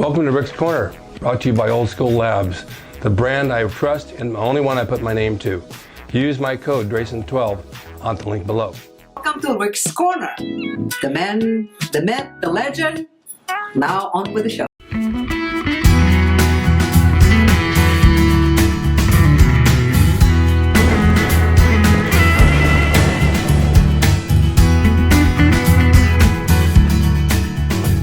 Welcome to Rick's Corner, brought to you by Old School Labs, the brand I trust and the only one I put my name to. Use my code DRASIN12 on the link below. Welcome to Rick's Corner. The man, the myth, the legend. Now on with the show.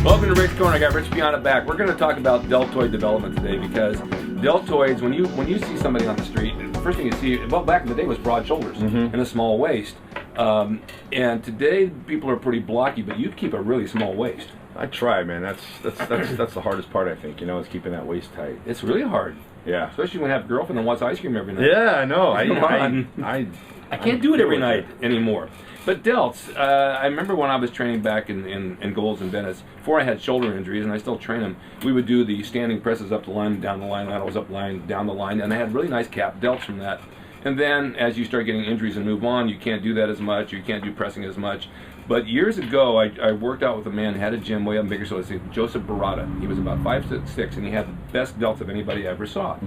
Welcome to Rick's Corner. I got Rich Piana back. We're going to talk about deltoid development today because deltoids, when you see somebody on the street, the first thing you see, well, back in the day was broad shoulders and a small waist. And today people are pretty blocky, but you keep a really small waist. I try, man. That's the hardest part, I think. You know, is keeping that waist tight. It's really hard. Yeah. Especially when you have a girlfriend that wants ice cream every night. Yeah, I know. I can't do it every night anymore. But delts, I remember when I was training back in Gold's in Venice, before I had shoulder injuries, and I still train them, we would do the standing presses up the line, down the line, laterals up the line, down the line, and I had really nice cap delts from that. And then as you start getting injuries and move on, you can't do that as much, you can't do pressing as much. But years ago, I worked out with a man who had a gym way up in Bakersfield, Joseph Barada. He was about 5'6", and he had the best delts of anybody I ever saw.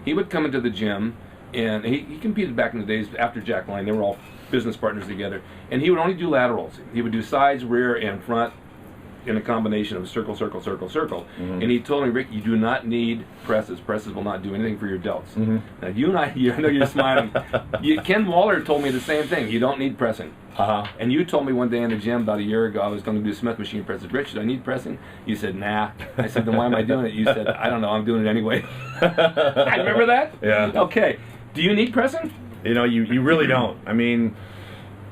He would come into the gym, and he competed back in the days after Jack Line. They were all business partners together, and he would only do laterals. He would do sides, rear, and front in a combination of circle, circle, circle, circle. And he told me, Rick, you do not need presses. Presses will not do anything for your delts. Now, you and I know you're smiling. Ken Waller told me the same thing. You don't need pressing. And you told me one day in the gym about a year ago I was going to do Smith machine presses. Rich, do I need pressing? You said, nah. I said, then why am I doing it? You said, I don't know. I'm doing it anyway. I remember that? Yeah. Okay. Do you need pressing? You know, you really don't. I mean,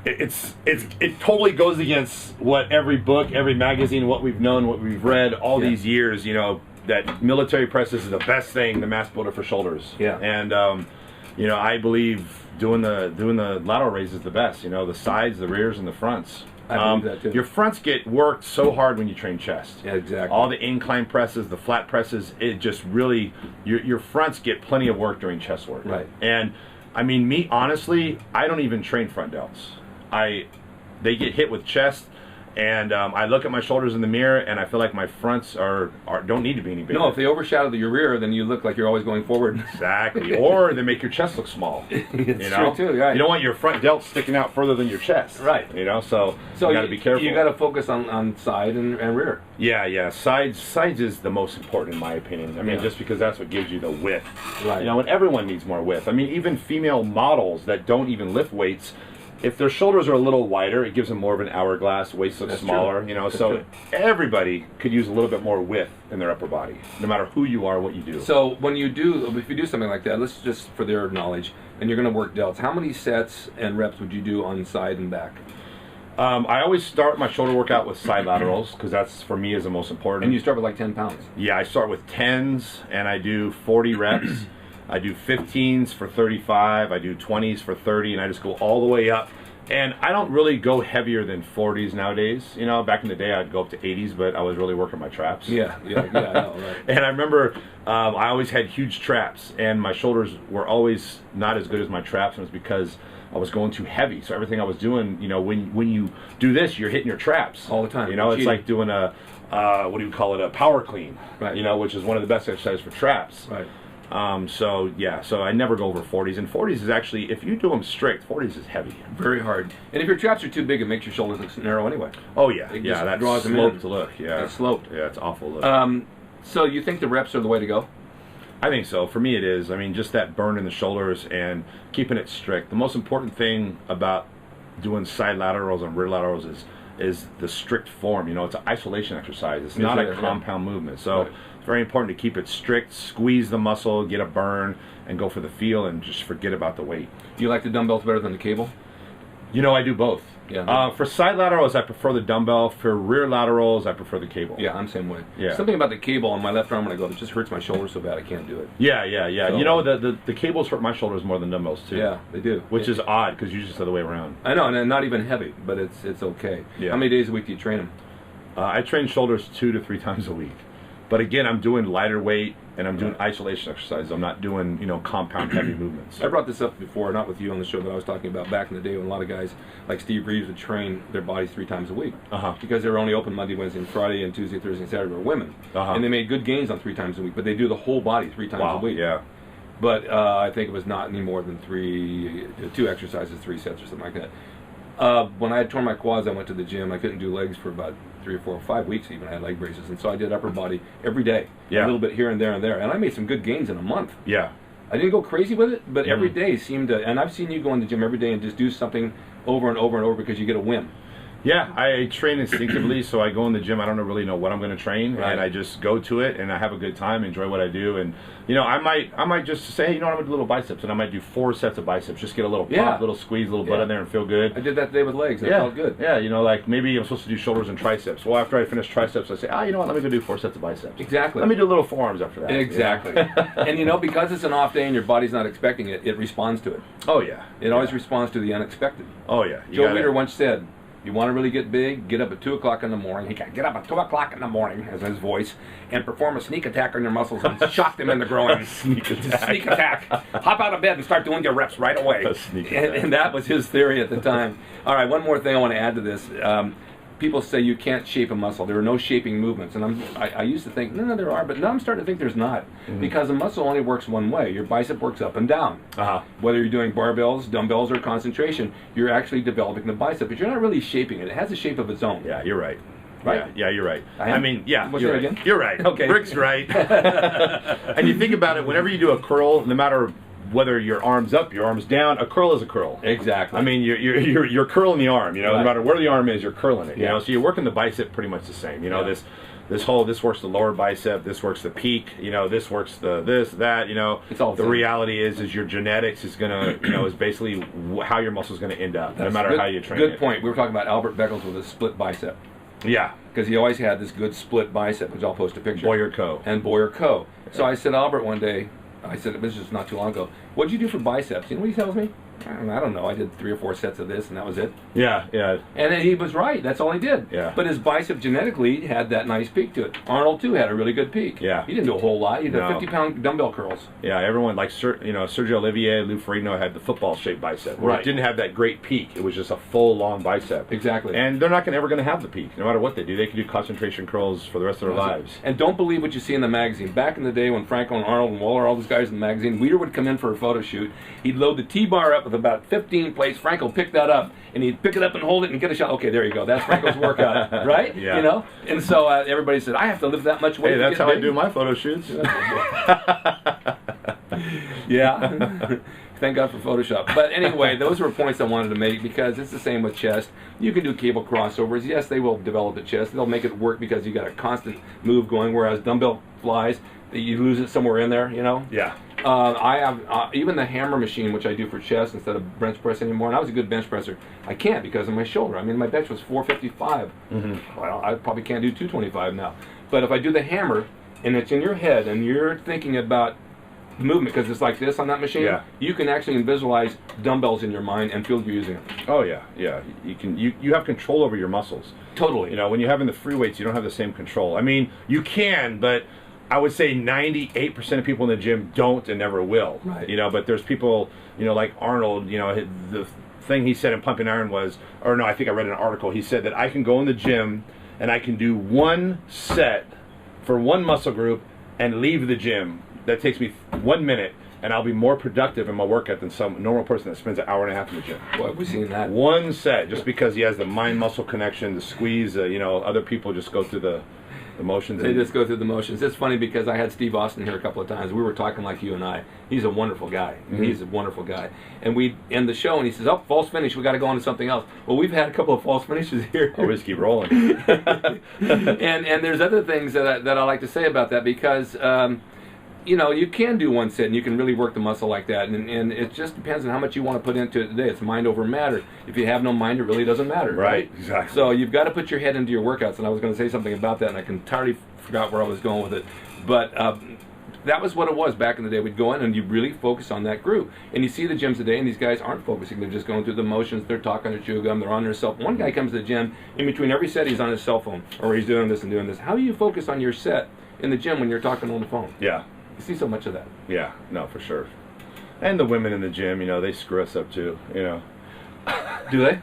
it totally goes against what every book, every magazine, what we've known, what we've read all these years. You know, that military presses is the best thing, the mass builder for shoulders. Yeah. And you know, I believe doing the lateral raise is the best. You know, the sides, the rears, and the fronts. I believe that too. Your fronts get worked so hard when you train chest. Yeah, exactly. All the incline presses, the flat presses, it just really, your fronts get plenty of work during chest work. Right. And I mean, me, honestly, I don't even train front delts. They get hit with chest, and I look at my shoulders in the mirror, and I feel like my fronts don't need to be any bigger. No, if they overshadow your rear, then you look like you're always going forward. Exactly. Or they make your chest look small. It's you know? true too, right. You don't want your front delts sticking out further than your chest. Right. You know, so you got to be careful. You got to focus on side and rear. Yeah. Sides is the most important in my opinion. I mean, just because that's what gives you the width. Right. You know, and everyone needs more width. I mean, even female models that don't even lift weights, if their shoulders are a little wider, it gives them more of an hourglass, waist looks smaller, true. you know, That's so true. Everybody could use a little bit more width in their upper body, no matter who you are, what you do. So if you do something like that, let's just for their knowledge, and you're going to work delts, how many sets and reps would you do on side and back? I always start my shoulder workout with side laterals, because that's, for me, is the most important. And you start with like 10 pounds. Yeah, I start with 10s, and I do 40 reps. I do 15s for 35, I do 20s for 30, and I just go all the way up. And I don't really go heavier than 40s nowadays. You know, back in the day I'd go up to 80s, but I was really working my traps. Yeah, I know, right. And I remember I always had huge traps, and my shoulders were always not as good as my traps, and it was because I was going too heavy. So everything I was doing, you know, when you do this, you're hitting your traps all the time. You know, it's like doing a what do you call it, a power clean, right? You know, which is one of the best exercises for traps. Right. So I never go over 40s, and 40s is actually, if you do them strict, 40s is heavy. Very hard. And if your traps are too big, it makes your shoulders look narrow anyway. Oh yeah, it that draws them sloped in. look. Yeah, it's sloped. Yeah, it's awful look. So you think the reps are the way to go? I think so. For me, it is. I mean, just that burn in the shoulders and keeping it strict. The most important thing about doing side laterals and rear laterals is the strict form. You know, it's an isolation exercise. It's not a compound movement. So it's very important to keep it strict, squeeze the muscle, get a burn, and go for the feel and just forget about the weight. Do you like the dumbbells better than the cable? You know, I do both. Yeah. For side laterals, I prefer the dumbbell. For rear laterals, I prefer the cable. Yeah, I'm the same way. Yeah. Something about the cable on my left arm when I go, it just hurts my shoulder so bad I can't do it. Yeah. So, you know, the cables hurt my shoulders more than dumbbells too. Yeah, they do. Which is odd, because usually it's the other way around. I know, and not even heavy, but it's okay. Yeah. How many days a week do you train them? I train shoulders 2 to 3 times a week. But again, I'm doing lighter weight and I'm doing isolation exercises. I'm not doing, you know, compound heavy movements. I brought this up before, not with you on the show, but I was talking about back in the day when a lot of guys like Steve Reeves would train their bodies 3 times a week because they were only open Monday, Wednesday, and Friday, and Tuesday, Thursday, and Saturday were women, and they made good gains on 3 times a week. But they do the whole body 3 times a week. Yeah. But I think it was not any more than 2 exercises, 3 sets or something like that. When I had torn my quads, I went to the gym. I couldn't do legs for about 3 or 4 or 5 weeks even. I had leg braces, and so I did upper body every day, a little bit here and there and there, and I made some good gains in a month. Yeah. I didn't go crazy with it, but every day seemed to, and I've seen you go in the gym every day and just do something over and over and over because you get a whim. Yeah, I train instinctively, so I go in the gym. I don't really know what I'm going to train, and I just go to it, and I have a good time, enjoy what I do, and you know, I might just say, hey, you know what, I'm going to do little biceps, and I might do 4 sets of biceps, just get a little pop, little squeeze, a little butt in there, and feel good. I did that today with legs, and it felt good. Yeah, you know, like maybe I'm supposed to do shoulders and triceps. Well, after I finish triceps, I say, you know what, let me go do 4 sets of biceps. Exactly. Let me do little forearms after that. Exactly. And you know, because it's an off day and your body's not expecting it, it responds to it. Oh yeah. It always responds to the unexpected. Oh yeah. Joe Weider once said, you want to really get big, get up at 2 o'clock in the morning. He got get up at 2 o'clock in the morning, as his voice, and perform a sneak attack on your muscles and shock them in the groin. Sneak attack. Sneak attack. Hop out of bed and start doing your reps right away. And that was his theory at the time. All right, one more thing I want to add to this. People say you can't shape a muscle. There are no shaping movements. And I used to think, no, there are, but now I'm starting to think there's not. Because a muscle only works one way. Your bicep works up and down. Whether you're doing barbells, dumbbells, or concentration, you're actually developing the bicep, but you're not really shaping it. It has a shape of its own. Yeah, you're right. Right? Yeah, you're right. I mean, yeah, What's you're that right. again? You're right. Okay. Rick's right. And you think about it, whenever you do a curl, no matter whether your arm's up, your arm's down, a curl is a curl. Exactly. I mean, you're curling the arm. You know, no matter where the arm is, you're curling it. You know, so you're working the bicep pretty much the same. You know, this works the lower bicep, this works the peak. You know, this works that. You know, it's all the reality is your genetics is gonna, you know, is basically how your muscle's gonna end up, no matter how you train it. Good point. We were talking about Albert Beckles with a split bicep. Yeah. Because he always had this good split bicep, which I'll post a picture. Boyer Co. And Boyer Co. So I said, Albert, one day, I said, this was not too long ago, what'd you do for biceps? You know what he tells me? I don't know. I did 3 or 4 sets of this, and that was it. Yeah, yeah. And he was right. That's all he did. Yeah. But his bicep genetically had that nice peak to it. Arnold, too, had a really good peak. Yeah. He didn't do a whole lot. He did 50-pound dumbbell curls. Yeah, everyone, like, you know, Sergio Olivier, Lou Ferrigno had the football-shaped bicep. Where it didn't have that great peak. It was just a full, long bicep. Exactly. And they're not ever going to have the peak, no matter what they do. They can do concentration curls for the rest of their lives. And don't believe what you see in the magazine. Back in the day when Franco and Arnold and Waller, all those guys in the magazine, Weider would come in for a photo shoot. He'd load the T-bar up with about 15 plates. Franco pick that up, and he'd pick it up and hold it and get a shot. Okay, there you go. That's Franco's workout, right? Yeah. You know? And so everybody said, I have to lift that much weight. Hey, that's how big. I do my photo shoots. Yeah. Thank God for Photoshop. But anyway, those were points I wanted to make because it's the same with chest. You can do cable crossovers. Yes, they will develop the chest. They'll make it work because you got a constant move going, whereas dumbbell flies, you lose it somewhere in there, you know? Yeah. I have even the hammer machine, which I do for chest instead of bench press anymore. And I was a good bench presser. I can't because of my shoulder. I mean, my bench was 455. Well, I probably can't do 225 now. But if I do the hammer, and it's in your head, and you're thinking about movement because it's like this on that machine, you can actually visualize dumbbells in your mind and feel you're using them. Oh yeah, yeah. You have control over your muscles. Totally. You know, when you're having the free weights, you don't have the same control. I mean, you can, but I would say 98% of people in the gym don't and never will. Right. You know, but there's people, you know, like Arnold, you know, the thing he said in Pumping Iron was, or no, I think I read an article, he said that I can go in the gym and I can do 1 set for 1 muscle group and leave the gym. That takes me 1 minute, and I'll be more productive in my workout than some normal person that spends an hour and a half in the gym. Boy, have we seen that. 1 set, just because he has the mind-muscle connection, the squeeze, you know, other people just go through the motions. They just go through the motions. It's funny because I had Steve Austin here a couple of times. We were talking like you and I. He's a wonderful guy. He's a wonderful guy. And we end the show, and he says, oh, false finish. We got to go on to something else. Well, we've had a couple of false finishes here. Oh, we just keep rolling. and there's other things that I like to say about that because you know, you can do 1 set and you can really work the muscle like that, and it just depends on how much you want to put into it today. It's mind over matter. If you have no mind, it really doesn't matter. Right, exactly. So you've got to put your head into your workouts, and I was going to say something about that, and I entirely forgot where I was going with it. But that was what it was back in the day. We'd go in and you really focus on that group. And you see the gyms today, and these guys aren't focusing. They're just going through the motions. They're talking, they're chewing gum, they're on their cell phone. One guy comes to the gym, in between every set he's on his cell phone, or he's doing this and doing this. How do you focus on your set in the gym when you're talking on the phone? Yeah. You see so much of that. Yeah, no, for sure. And the women in the gym, you know, they screw us up too, you know. Do they?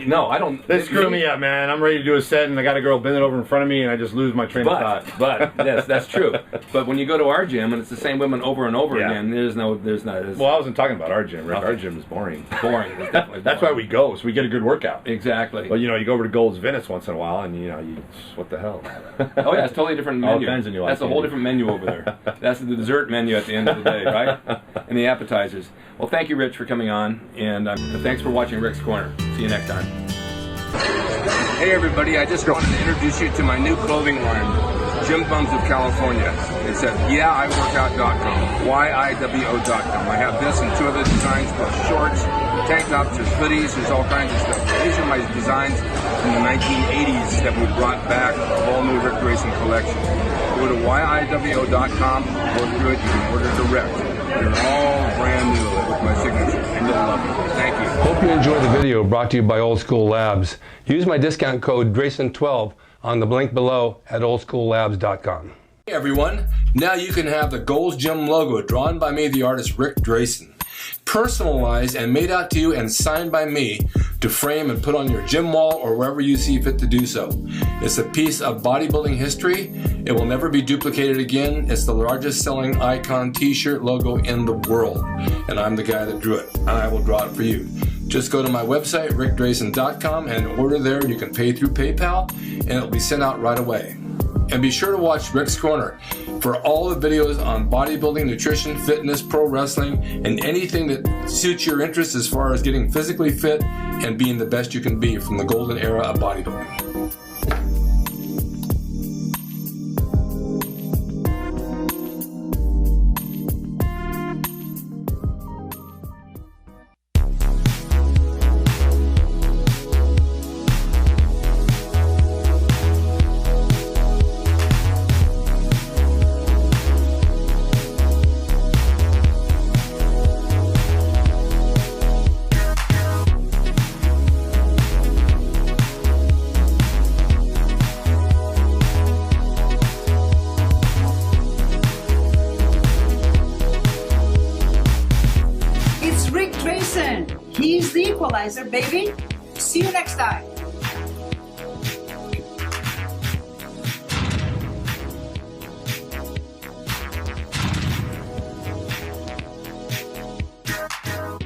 No, I don't. They screw me up, man. I'm ready to do a set, and I got a girl bending over in front of me, and I just lose my train of thought. But yes, that's true. But when you go to our gym and it's the same women over and over Yeah. again, there's not. Well, I wasn't talking about our gym, Rick. Okay. Our gym is boring. Boring. It's definitely That's why boring. we go, so we get a good workout. Exactly. But you know, you go over to Gold's Venice once in a while, and you know, what the hell? Oh yeah, it's totally different All menu. kinds of new That's a whole different menu over there. That's the dessert menu at the end of the day, right? And the appetizers. Well, thank you, Rich, for coming on, and thanks for watching Rick's Corner. See you next time. Hey everybody, I just wanted to introduce you to my new clothing line, Gym Bums of California. It's at yeahiworkout.com, YIWO.com. I have this and 2 other designs plus shorts, tank tops, there's hoodies, there's all kinds of stuff. These are my designs from the 1980s that we brought back, a whole new Rick Drasin collection. Go to YIWO.com, go through it, you can order direct. They're all brand new with my signature, and you'll love it. Thank you. Hope you enjoyed the video brought to you by Old School Labs. Use my discount code DRASIN12 on the link below at oldschoollabs.com. Hey everyone, now you can have the Gold's Gym logo drawn by me, the artist Rick Drasin, personalized and made out to you and signed by me to frame and put on your gym wall or wherever you see fit to do so. It's a piece of bodybuilding history. It will never be duplicated again. It's the largest selling icon t-shirt logo in the world, and I'm the guy that drew it, and I will draw it for you. Just go to my website, rickdrasin.com, and order there. You can pay through PayPal, and it'll be sent out right away. And be sure to watch Rick's Corner for all the videos on bodybuilding, nutrition, fitness, pro wrestling, and anything that suits your interests as far as getting physically fit and being the best you can be from the golden era of bodybuilding. It's Rick Drasin. He's the equalizer, baby. See you next time.